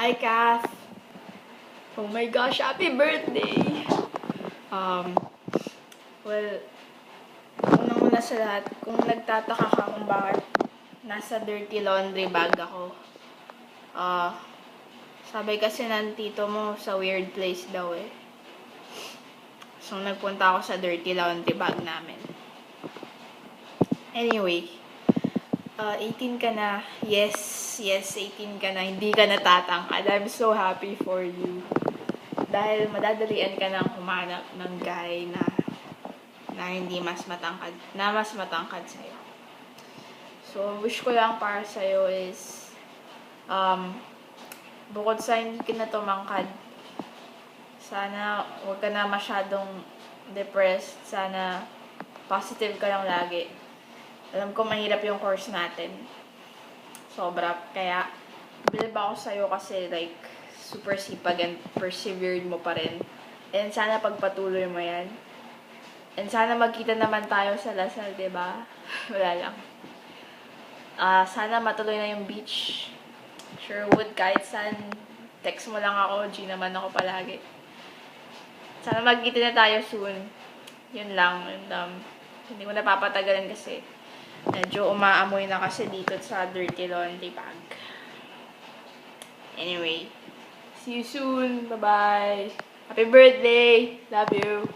Hi, Kath. Oh my gosh, happy birthday! Well, unang-una sa lahat, kung nagtataka ka kung bakit nasa dirty laundry bag ako, sabi kasi ng tito mo sa weird place daw eh. So, nagpunta ako sa dirty laundry bag namin. Anyway, 18 ka na. Yes, 18 ka na. Hindi ka natatangkad. I'm so happy for you. Dahil madadalian ka nang humanap ng guy na hindi mas matangkad, na mas matangkad sa'yo. So, wish ko lang para sa'yo is, bukod sa hindi ka na tumangkad, sana huwag ka na masyadong depressed. Sana positive ka lang lagi. Alam ko mahirap yung course natin. Sobra. Kaya, believe ako sa'yo kasi like, super sipag and persevered mo pa rin. And sana pagpatuloy mo yan. And sana magkita naman tayo sa Lasal, diba? Wala lang. Sana matuloy na yung beach. Sherwood, kahit saan. Text mo lang ako. G naman ako palagi. Sana magkita na tayo soon. Yun lang. And, hindi ko napapatagalan kasi medyo umaamoy na kasi dito sa dirty laundry bag. Anyway, see you soon. Bye-bye. Happy birthday. Love you.